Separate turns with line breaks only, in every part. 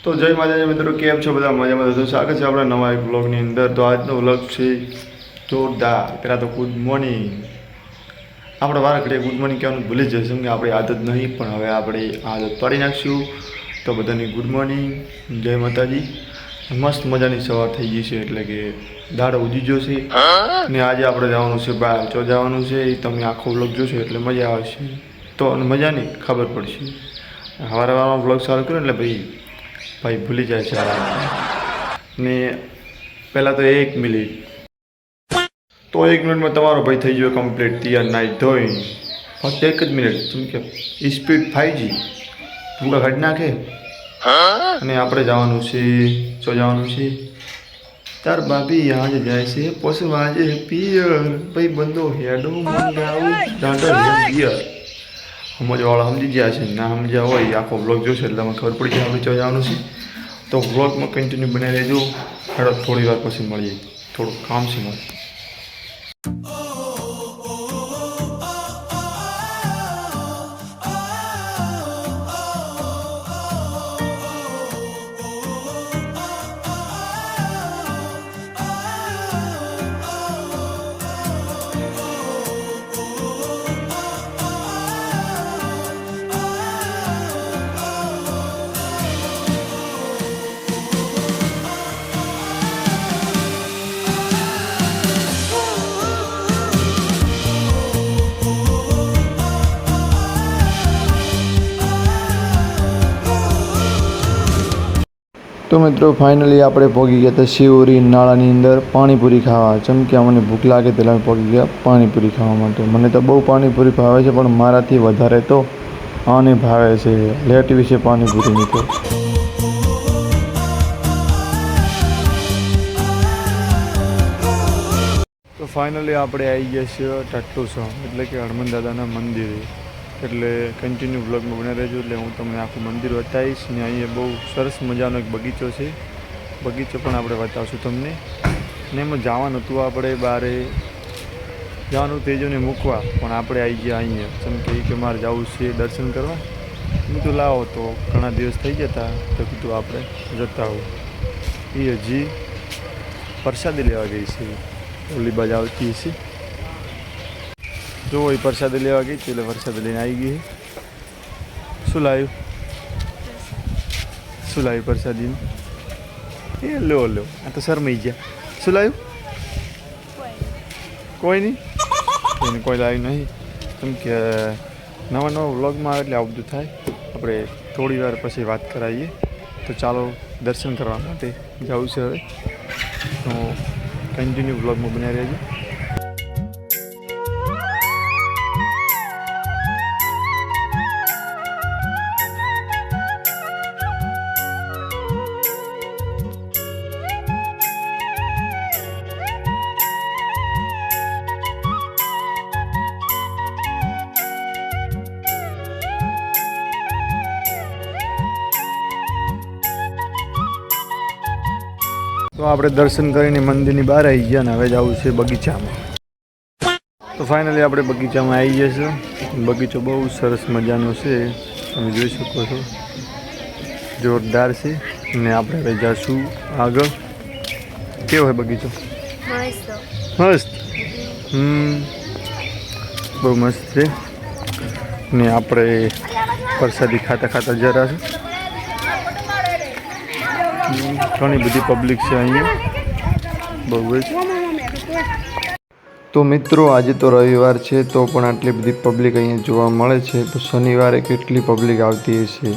તો જય માતાજી મિત્રો, કેમ છો બધા? મજામાં તો સ્વાગત છે આપણા નવા એક વ્લોગની અંદર। તો આજનો વ્લોગ છે જોરદાર। પહેલાં તો ગુડ મોર્નિંગ। આપણે વાર ઘડીએ ગુડ મોર્નિંગ કહેવાનું ભૂલી જઈશું કે આપણી આદત નહીં, પણ હવે આપણે આદત પાડી નાખીશું। તો બધાને ગુડ મોર્નિંગ, જય માતાજી। મસ્ત મજાની સવાર થઈ ગઈ છે, એટલે કે દાડો ઉજી ગયો છે ને આજે આપણે જવાનું છે બહાર। જો જવાનું છે એ તમે આખો વ્લોગ જોશો એટલે મજા આવશે। તો મજા નહીં ખબર પડશે। સવારે સવારમાં વ્લોગ ચાલુ કર્યો એટલે ભાઈ ભૂલી જાય છે ને પહેલાં તો 1 મિનિટ, તો 1 મિનિટમાં તમારો ભાઈ થઈ ગયો કમ્પ્લીટ તૈયાર, નાઈ ધોઈ। ફક્ત 1 જ મિનિટ, કેમ કે સ્પીડ 5G ભૂકા કાઢી નાખે। અને આપણે જવાનું છે, શું જવાનું છે? તાર ભાભી આજે જાય છે પોસવા આજે પિયર, ભાઈ બંધો હેડો મંગાવું દાંડો પિયર। સમજવાળા સમજી ગયા છે, ના સમજ્યા હોય આખો બ્લોગ જોશે એટલે મને ખબર પડી જાય આપણે ચો જવાનું છે। તો વ્લોગમાં કન્ટિન્યુ બનાવી રહેજો। હેડો થોડી વાર પછી મળીએ, થોડું કામ છે મારે। તો મિત્રો ફાઇનલી આપણે પહોંચી ગયા હતા શિવરી નાળાની અંદર પાણીપુરી ખાવા। જેમ કે અમને ભૂખ લાગે એટલે અમે પહોંચી ગયા પાણીપુરી ખાવા માટે। મને તો બહુ પાણીપુરી ભાવે છે, પણ મારાથી વધારે તો આને ભાવે છે લેટ વિશે પાણીપુરીની। તો ફાઇનલી આપણે આવી ગયા છીએ ટાટલુસા, એટલે કે હનુમાન દાદાના મંદિરે। એટલે કન્ટિન્યુ બ્લોગમાં બને રહેજો, એટલે હું તમને આખું મંદિર બતાવીશ। ને અહીંયા બહુ સરસ મજાનો એક બગીચો છે, બગીચો પણ આપણે બતાવશું તમને। ને એમાં જવાનું હતું, આપણે બારે જવાનું તેજોને મૂકવા, પણ આપણે આવી ગયા અહીંયા। જેમ કે મારે જવું છે દર્શન કરવા। કીધું લાવો, તો ઘણા દિવસ થઈ ગયા હતા, તો કીધું આપણે જતા આવું। એ હજી પ્રસાદી લેવા ગઈ છે, ઓલી બાજુ આવતી છે। જો એ પ્રસાદી લેવા ગઈ છે, એટલે પ્રસાદી લઈને આવી ગઈ। શું લાવ્યું? શું લાવ્યું પ્રસાદીનું? એ લો લો, આ તો શરમાઈ ગયા। શું લાવ્યું? કોઈ નહીં, એને કોઈ લાવ્યું નહીં। કેમ કે નવા નવા વ્લોગમાં આવે એટલે આવું બધું થાય। આપણે થોડી વાર પછી વાત કરાવીએ। તો ચાલો દર્શન કરવા માટે જવું છે હવે, તો કન્ટિન્યુ વ્લોગમાં બનાવી રહેજો। તો આપણે દર્શન કરીને મંદિરની બહાર આવી ગયા ને હવે જવું છે બગીચામાં। તો ફાઇનલી આપણે બગીચામાં આવી ગયા છે। બગીચો બહુ સરસ મજાનો છે, તમે જોઈ શકો છો, જોરદાર છે। ને આપણે હવે જઈશું આગળ। કેવો હોય બગીચો? મસ્ત, બહુ મસ્ત છે। ને આપણે પ્રસાદી ખાતા ખાતા જરા છે, ઘણી બધી પબ્લિક છે અહીંયા, બહુ જ। તો મિત્રો આજે તો રવિવાર છે, તો પણ આટલી બધી પબ્લિક અહીંયા જોવા મળે છે। તો શનિવારે કેટલી પબ્લિક આવતી હશે,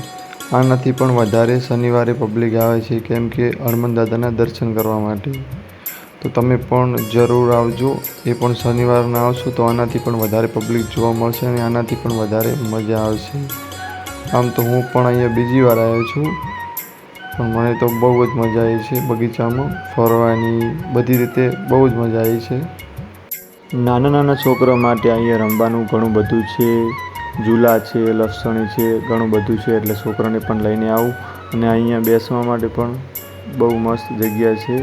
આનાથી પણ વધારે શનિવારે પબ્લિક આવે છે, કેમ કે હનુમાન દાદાના દર્શન કરવા માટે। તો તમે પણ જરૂર આવજો। એ પણ શનિવારના આવશો તો આનાથી પણ વધારે પબ્લિક જોવા મળશે અને આનાથી પણ વધારે મજા આવશે। આમ તો હું પણ અહીંયા બીજી વાર આવ્યો છું, પણ મને તો બહુ જ મજા આવી છે બગીચામાં ફરવાની, બધી રીતે બહુ જ મજા આવી છે। નાના નાના છોકરા માટે અહીંયા રમવાનું ઘણું બધું છે, ઝૂલા છે, લસણી છે, ઘણું બધું છે। એટલે છોકરાને પણ લઈને આવું। અને અહીંયા બેસવા માટે પણ બહુ મસ્ત જગ્યા છે,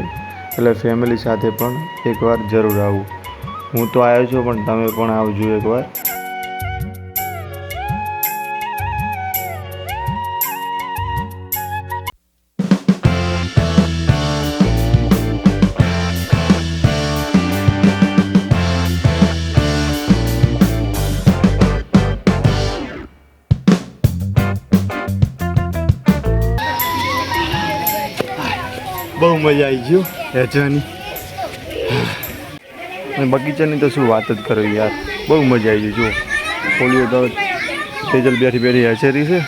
એટલે ફેમિલી સાથે પણ એકવાર જરૂર આવું। હું તો આવ્યો છું, પણ તમે પણ આવજો એકવાર। મજા આવી ગયો હેચવાની અને બગીચાની તો શું વાત જ કરો યાર, બહુ મજા આવી ગઈ. જો પોલીઓ તો તેજલ બેઠી હેચેરી છે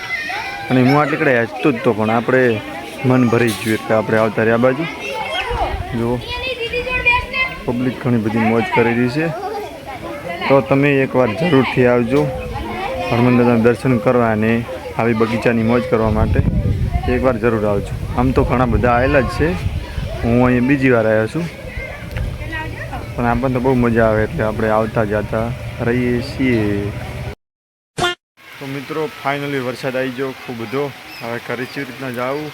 અને હું આટલી કડે હેચતો જ તો, પણ આપણે મન ભરી જ જોઈએ એટલે આપણે આવતા રહ્યા બાજુ. જુઓ પબ્લિક ઘણી બધી મોજ કરી રહી છે, તો તમે એકવાર જરૂરથી આવજો હનુમાન દાદાના દર્શન કરવા અને આવી બગીચાની મોજ કરવા માટે એકવાર જરૂર આવજો. આમ તો ઘણા બધા આવેલા જ છે, હું અહીં બીજી વાર આવ્યો છું, પણ આપણને તો બહુ મજા આવે એટલે આપણે આવતા જતા રહીએ છીએ. તો મિત્રો ફાઇનલી વરસાદ આવી ગયો ખૂબ બધો. હવે ઘરે કેવી રીતના જાવું?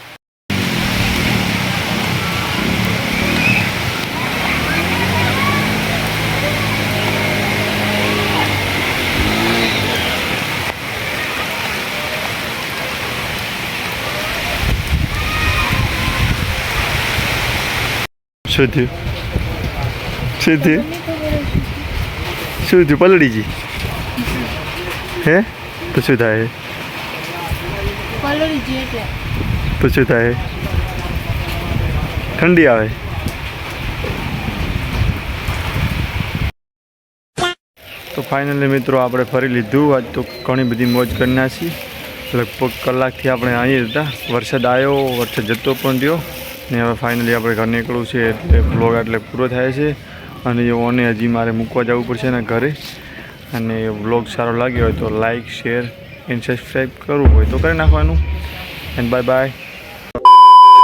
શું થયું? શું થયું? શું થયું? પલળી જી હે? તો શું થાય? તો શું થાય? ઠંડી આવે. તો ફાઇનલી મિત્રો આપણે ફરી લીધું. આજ તો ઘણી બધી મોજ કરી નાખી. લગભગ કલાકથી આપણે અહીં હતા. વરસાદ આવ્યો, વરસાદ જતો પણ રહ્યો ને હવે ફાઇનલી આપણે ઘર નીકળવું છે એટલે બ્લોગ એટલે પૂરો થાય છે. અને ઓને હજી મારે મૂકવા જવું પડશે ને ઘરે. અને વ્લોગ સારો લાગ્યો હોય તો લાઇક, શેર એન્ડ સબસ્ક્રાઈબ કરવું હોય તો કરી નાખવાનું. And bye bye.